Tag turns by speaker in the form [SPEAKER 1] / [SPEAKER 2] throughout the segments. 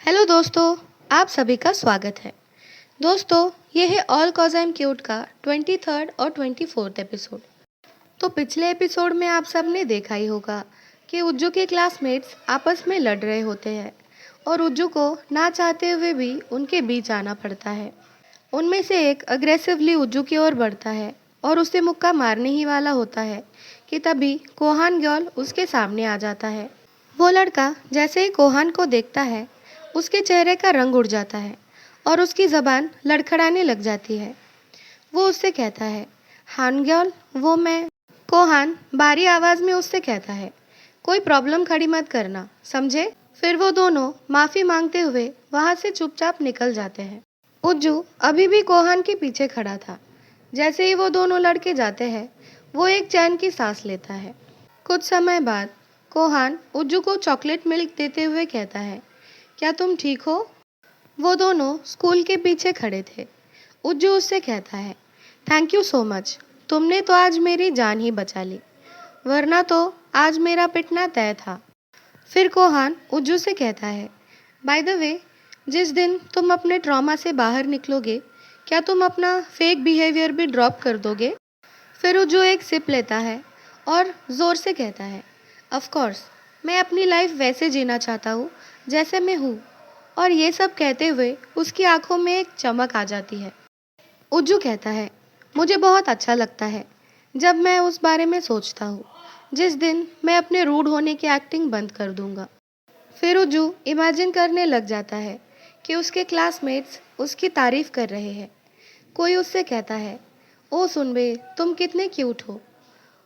[SPEAKER 1] Hello दोस्तों, आप सभी का स्वागत है। दोस्तों, ये है all cause I am cute का 23rd और 24th एपिसोड। तो पिछले एपिसोड में आप सब ने देखा ही होगा कि उज्जू के क्लासमेट्स आपस में लड़ रहे होते हैं और उज्जू को ना चाहते हुए भी उनके बीच आना पड़ता है। उनमें से एक अग्रेसिवली उज्जू की ओर बढ़ता है और उसे मुक्का मारने ही वाला होता है कि तभी कोहान गर्ल उसके सामने आ जाता है। वो लड़का जैसे ही कोहान को देखता है, उसके चेहरे का रंग उड़ जाता है और उसकी ज़बान लड़खड़ाने लग जाती है। वो उससे कहता है, हान गर्ल, वो मैं। कोहान भारी आवाज़ में उससे कहता है, कोई प्रॉब्लम खड़ी मत करना, समझे। फिर वो दोनों माफ़ी मांगते हुए वहाँ से चुपचाप निकल जाते हैं। उज्जू अभी भी कोहान के पीछे खड़ा था। जैसे ही वो दोनों लड़के जाते हैं, वो एक चैन की सांस लेता है। कुछ समय बाद कोहान उज्जू को चॉकलेट मिल्क देते हुए कहता है, क्या तुम ठीक हो? वो दोनों स्कूल के पीछे खड़े थे। उज्जू उससे कहता है, थैंक यू सो मच, तुमने तो आज मेरी जान ही बचा ली, वरना तो आज मेरा पिटना तय था। फिर कोहान उज्जू से कहता है, बाय द वे, जिस दिन तुम अपने ट्रॉमा से बाहर निकलोगे, क्या तुम अपना फेक बिहेवियर भी ड्रॉप कर दोगे? फिर उज्जू एक सिप लेता है और ज़ोर से कहता है, ऑफ कोर्स, मैं अपनी लाइफ वैसे जीना चाहता हूँ जैसे मैं हूँ। और ये सब कहते हुए उसकी आंखों में एक चमक आ जाती है। उज्जू कहता है, मुझे बहुत अच्छा लगता है जब मैं उस बारे में सोचता हूँ जिस दिन मैं अपने रूड होने की एक्टिंग बंद कर दूंगा। फिर उज्जू इमेजिन करने लग जाता है कि उसके क्लासमेट्स उसकी तारीफ कर रहे हैं। कोई उससे कहता है, ओ सुनबे, तुम कितने क्यूट हो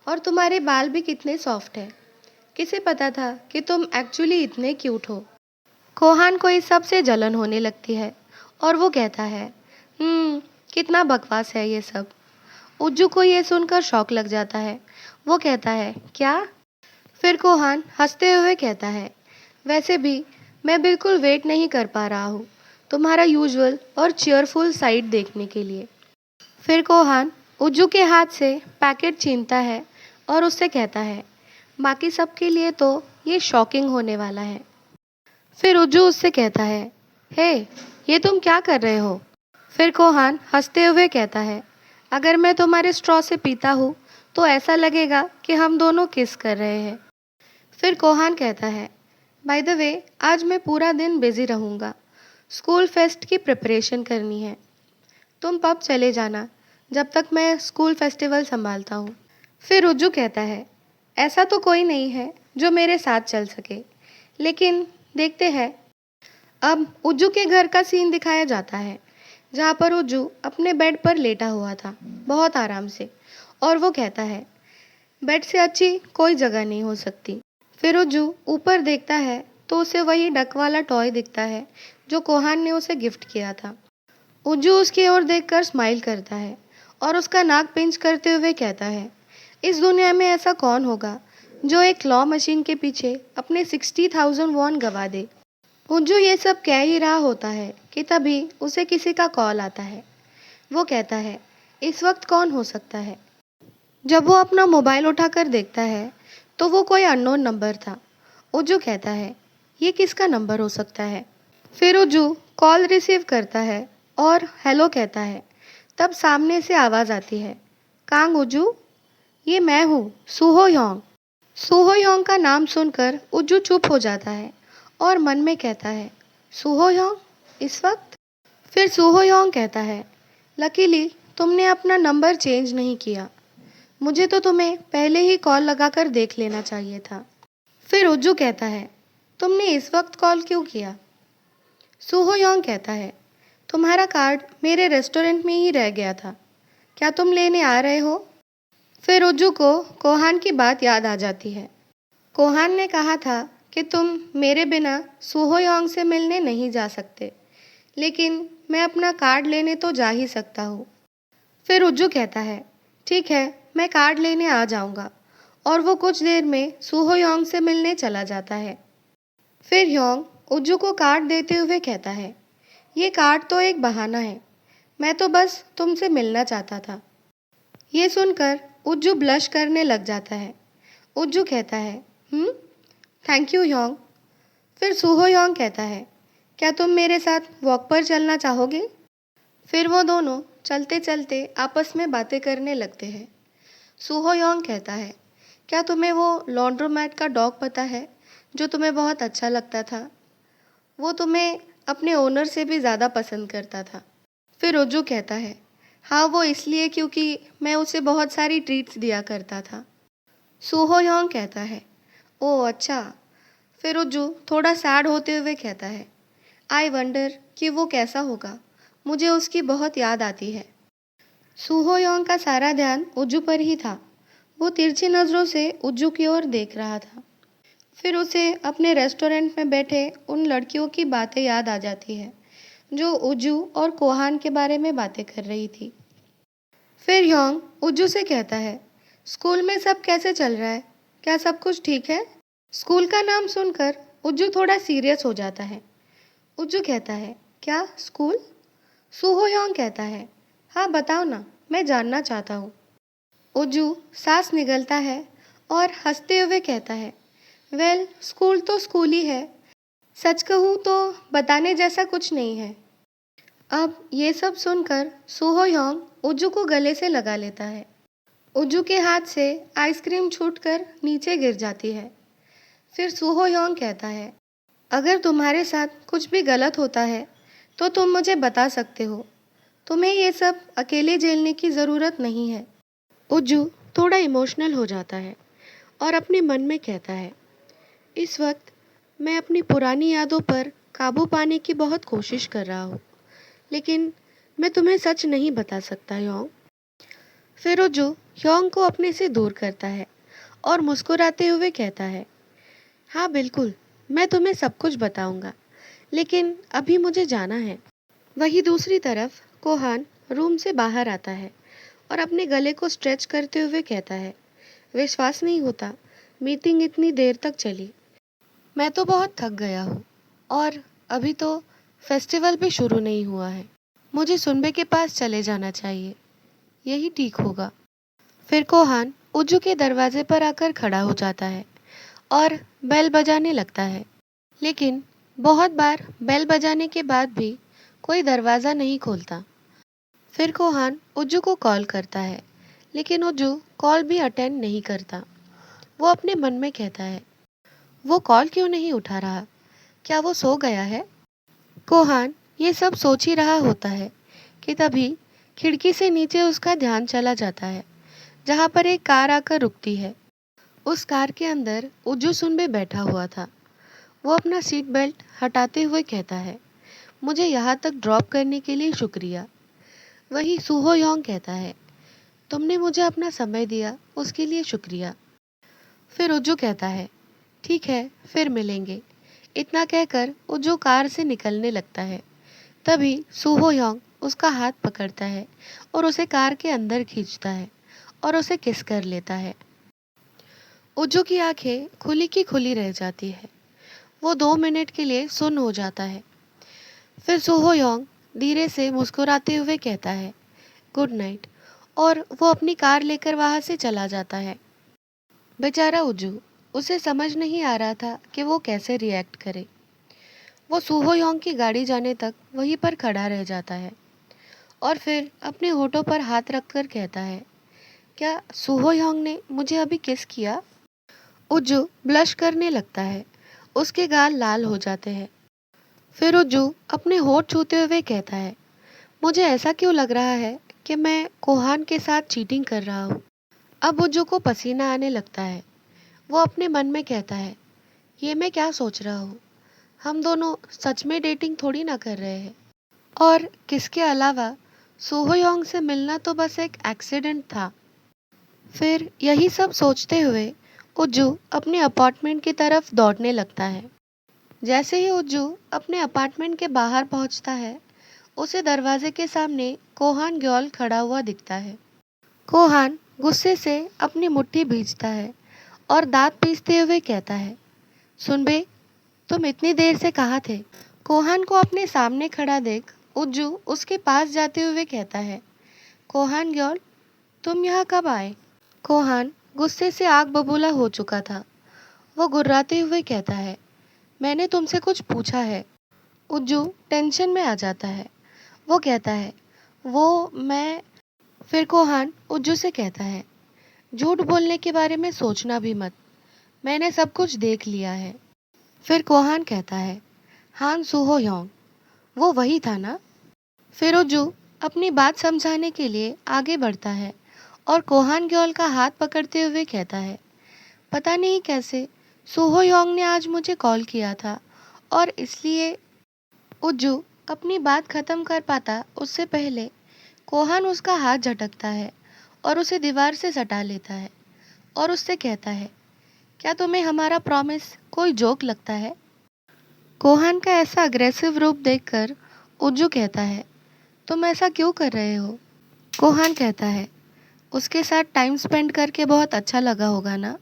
[SPEAKER 1] और तुम्हारे बाल भी कितने सॉफ्ट हैं। किसे पता था कि तुम एक्चुअली इतने क्यूट हो। कोहान को इस सब से जलन होने लगती है और वो कहता है, कितना बकवास है ये सब। उज्जू को ये सुनकर शौक लग जाता है। वो कहता है, क्या? फिर कोहान हंसते हुए कहता है, वैसे भी मैं बिल्कुल वेट नहीं कर पा रहा हूँ तुम्हारा यूजुअल और चीयरफुल साइड देखने के लिए। फिर कोहान उज्जू के हाथ से पैकेट छीनता है और उससे कहता है, बाकी सबके लिए तो ये शॉकिंग होने वाला है। फिर उज्जू उससे कहता है, हे, ये तुम क्या कर रहे हो? फिर कोहान हंसते हुए कहता है, अगर मैं तुम्हारे स्ट्रॉ से पीता हूँ तो ऐसा लगेगा कि हम दोनों किस कर रहे हैं। फिर कोहान कहता है, बाय द वे, आज मैं पूरा दिन बिजी रहूँगा, स्कूल फेस्ट की प्रिपरेशन करनी है। तुम पब चले जाना जब तक मैं स्कूल फेस्टिवल संभालता हूँ। फिर उज्जू कहता है, ऐसा तो कोई नहीं है जो मेरे साथ चल सके, लेकिन देखते हैं। अब उज्जू के घर का सीन दिखाया जाता है जहाँ पर उज्जू अपने बेड पर लेटा हुआ था, बहुत आराम से, और वो कहता है, बेड से अच्छी कोई जगह नहीं हो सकती। फिर उज्जू ऊपर देखता है तो उसे वही डक वाला टॉय दिखता है जो कोहान ने उसे गिफ्ट किया था। उज्जू उसकी ओर देखकर स्माइल करता है और उसका नाक पिंच करते हुए कहता है, इस दुनिया में ऐसा कौन होगा जो एक क्लॉ मशीन के पीछे अपने 60,000 वॉन गवा दे। उज्जू ये सब कह ही रहा होता है कि तभी उसे किसी का कॉल आता है। वो कहता है, इस वक्त कौन हो सकता है? जब वो अपना मोबाइल उठाकर देखता है तो वो कोई अननोन नंबर था। उज्जू कहता है, ये किसका नंबर हो सकता है? फिर उज्जू कॉल रिसीव करता है और हेलो कहता है। तब सामने से आवाज़ आती है, कांग उज्जू, ये मैं हूँ, सूहो योंग। सूहो योंग का नाम सुनकर उज्जू चुप हो जाता है और मन में कहता है, सूहो योंग, इस वक्त? फिर सूहो योंग कहता है, लकीली तुमने अपना नंबर चेंज नहीं किया, मुझे तो तुम्हें पहले ही कॉल लगाकर देख लेना चाहिए था। फिर उज्जू कहता है, तुमने इस वक्त कॉल क्यों किया? सूहो योंग कहता है, तुम्हारा कार्ड मेरे रेस्टोरेंट में ही रह गया था, क्या तुम लेने आ रहे हो? फिर उज्जू को कोहान की बात याद आ जाती है। कोहान ने कहा था कि तुम मेरे बिना सूहो योंग से मिलने नहीं जा सकते, लेकिन मैं अपना कार्ड लेने तो जा ही सकता हूँ। फिर उज्जू कहता है, ठीक है, मैं कार्ड लेने आ जाऊँगा, और वो कुछ देर में सूहो योंग से मिलने चला जाता है। फिर योंग उज्जू को कार्ड देते हुए कहता है, ये कार्ड तो एक बहाना है, मैं तो बस तुमसे मिलना चाहता था। ये सुनकर उज्जू ब्लश करने लग जाता है। उज्जू कहता है, थैंक यू योंग। फिर सूहो योंग कहता है, क्या तुम मेरे साथ वॉक पर चलना चाहोगे? फिर वो दोनों चलते चलते आपस में बातें करने लगते हैं। सूहो योंग कहता है, क्या तुम्हें वो लॉन्ड्रोमैट का डॉग पता है जो तुम्हें बहुत अच्छा लगता था? वो तुम्हें अपने ओनर से भी ज़्यादा पसंद करता था। फिर उज्जू कहता है, हाँ वो इसलिए क्योंकि मैं उसे बहुत सारी ट्रीट्स दिया करता था। सूहो योंग कहता है, ओह अच्छा। फिर उज्जू थोड़ा सैड होते हुए कहता है, आई वंडर कि वो कैसा होगा, मुझे उसकी बहुत याद आती है। सूहो योंग का सारा ध्यान उज्जू पर ही था। वो तिरछी नज़रों से उज्जू की ओर देख रहा था। फिर उसे अपने रेस्टोरेंट में बैठे उन लड़कियों की बातें याद आ जाती है जो उज्जू और कोहान के बारे में बातें कर रही थी। फिर योंग उज्जू से कहता है, स्कूल में सब कैसे चल रहा है? क्या सब कुछ ठीक है? स्कूल का नाम सुनकर उज्जू थोड़ा सीरियस हो जाता है। उज्जू कहता है, क्या स्कूल? सूहो योंग कहता है, हाँ बताओ ना, मैं जानना चाहता हूँ। उज्जू सांस निगलता है और हंसते हुए कहता है, वेल स्कूल तो स्कूल ही है। सच कहूँ तो बताने जैसा कुछ नहीं है। अब ये सब सुनकर सूहो योंग उज्जू को गले से लगा लेता है। उज्जू के हाथ से आइसक्रीम छूटकर नीचे गिर जाती है। फिर सूहो योंग कहता है, अगर तुम्हारे साथ कुछ भी गलत होता है तो तुम मुझे बता सकते हो। तुम्हें ये सब अकेले झेलने की ज़रूरत नहीं है। उज्जू थोड़ा इमोशनल हो जाता है और अपने मन में कहता है, इस वक्त मैं अपनी पुरानी यादों पर काबू पाने की बहुत कोशिश कर रहा हूँ, लेकिन मैं तुम्हें सच नहीं बता सकता योंग। फिर उज्जू योंग को अपने से दूर करता है और मुस्कुराते हुए कहता है, हाँ बिल्कुल, मैं तुम्हें सब कुछ बताऊंगा, लेकिन अभी मुझे जाना है। वहीं दूसरी तरफ कोहान रूम से बाहर आता है और अपने गले को स्ट्रेच करते हुए कहता है, विश्वास नहीं होता, मीटिंग इतनी देर तक चली। मैं तो बहुत थक गया हूँ और अभी तो फेस्टिवल भी शुरू नहीं हुआ है। मुझे सुनबे के पास चले जाना चाहिए, यही ठीक होगा। फिर कोहान उज्जू के दरवाजे पर आकर खड़ा हो जाता है और बेल बजाने लगता है, लेकिन बहुत बार बेल बजाने के बाद भी कोई दरवाज़ा नहीं खोलता। फिर कोहान उज्जू को कॉल करता है, लेकिन उज्जू कॉल भी अटेंड नहीं करता। वो अपने मन में कहता है, वो कॉल क्यों नहीं उठा रहा? क्या वो सो गया है? कोहान ये सब सोच ही रहा होता है कि तभी खिड़की से नीचे उसका ध्यान चला जाता है, जहाँ पर एक कार आकर रुकती है। उस कार के अंदर उज्जू सुनबे बैठा हुआ था। वो अपना सीट बेल्ट हटाते हुए कहता है, मुझे यहाँ तक ड्रॉप करने के लिए शुक्रिया। वही सूहो योंग कहता है, तुमने मुझे अपना समय दिया उसके लिए शुक्रिया। फिर उज्जू कहता है, ठीक है फिर मिलेंगे। इतना कहकर उज्जू कार से निकलने लगता है। तभी सूहो योंग उसका हाथ पकड़ता है और उसे कार के अंदर खींचता है और उसे किस कर लेता है। उज्जू की आंखें खुली की खुली रह जाती है। वो 2 मिनट के लिए सुन्न हो जाता है। फिर सूहो योंग धीरे से मुस्कुराते हुए कहता है, गुड नाइट, और वो अपनी कार लेकर वहाँ से चला जाता है। बेचारा उज्जू, उसे समझ नहीं आ रहा था कि वो कैसे रिएक्ट करे। वो सूहो योंग की गाड़ी जाने तक वहीं पर खड़ा रह जाता है और फिर अपने होठों पर हाथ रखकर कहता है, क्या सूहो योंग ने मुझे अभी किस किया? उज्जू ब्लश करने लगता है। उसके गाल लाल हो जाते हैं। फिर उज्जू अपने होठ छूते हुए कहता है, मुझे ऐसा क्यों लग रहा है कि मैं कोहान के साथ चीटिंग कर रहा हूँ। अब उज्जू को पसीना आने लगता है। वो अपने मन में कहता है, ये मैं क्या सोच रहा हूँ, हम दोनों सच में डेटिंग थोड़ी ना कर रहे हैं। और किसके अलावा सूहो योंग से मिलना तो बस एक एक्सीडेंट था। फिर यही सब सोचते हुए उज्जू अपने अपार्टमेंट की तरफ दौड़ने लगता है। जैसे ही उज्जू अपने अपार्टमेंट के बाहर पहुंचता है, उसे दरवाजे के सामने कोहान ग्योल खड़ा हुआ दिखता है। कोहान गुस्से से अपनी मुट्ठी भींचता है और दांत पीसते हुए कहता है, सुनबे, तुम इतनी देर से कहाँ थे? कोहान को अपने सामने खड़ा देख उज्जू उसके पास जाते हुए कहता है, कोहान ग्योल, तुम यहाँ कब आए? कोहान गुस्से से आग बबूला हो चुका था। वो गुर्राते हुए कहता है, मैंने तुमसे कुछ पूछा है। उज्जू टेंशन में आ जाता है। वो कहता है, वो मैं फिर कोहान उज्जू से कहता है, झूठ बोलने के बारे में सोचना भी मत, मैंने सब कुछ देख लिया है। फिर कोहान कहता है, हान सुहो योंग, वो वही था ना। फिर उज्जू अपनी बात समझाने के लिए आगे बढ़ता है और कोहान ग्योल का हाथ पकड़ते हुए कहता है, पता नहीं कैसे सुहो योंग ने आज मुझे कॉल किया था और इसलिए उज्जू अपनी बात खत्म कर पाता उससे पहले कोहान उसका हाथ झटकता है और उसे दीवार से सटा लेता है और उससे कहता है, क्या तुम्हें हमारा प्रॉमिस कोई जोक लगता है? कोहान का ऐसा अग्रेसिव रूप देखकर उज्जू कहता है, तुम ऐसा क्यों कर रहे हो? कोहान कहता है, उसके साथ टाइम स्पेंड करके बहुत अच्छा लगा होगा ना,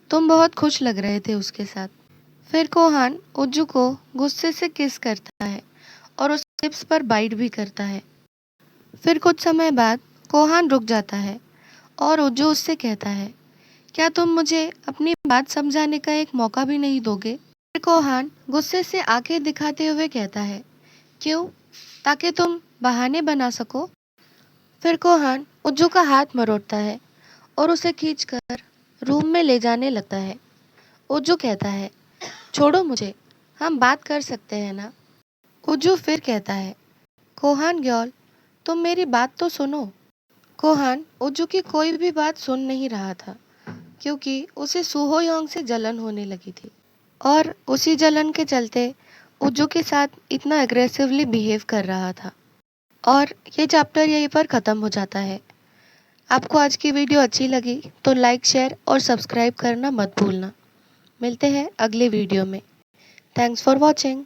[SPEAKER 1] तुम बहुत खुश लग रहे थे उसके साथ। फिर कोहान उज्जू को गुस्से से किस करता है और उसके लिप्स पर बाइट भी करता है। फिर कुछ समय बाद कोहान रुक जाता है और उज्जू उससे कहता है, क्या तुम मुझे अपनी बात समझाने का एक मौका भी नहीं दोगे? फिर कोहान गुस्से से आंखें दिखाते हुए कहता है, क्यों? ताकि तुम बहाने बना सको? फिर कोहान उज्जू का हाथ मरोड़ता है और उसे खींचकर रूम में ले जाने लगता है। उज्जू कहता है, छोड़ो मुझे, हम बात कर सकते हैं ना। उज्जू फिर कहता है, कोहान ग्योल, तुम मेरी बात तो सुनो। कोहान उज्जू की कोई भी बात सुन नहीं रहा था क्योंकि उसे सूहो योंग से जलन होने लगी थी और उसी जलन के चलते उज्जू के साथ इतना एग्रेसिवली बिहेव कर रहा था। और ये चैप्टर यहीं पर ख़त्म हो जाता है। आपको आज की वीडियो अच्छी लगी तो लाइक, शेयर और सब्सक्राइब करना मत भूलना। मिलते हैं अगले वीडियो में। Thanks for watching.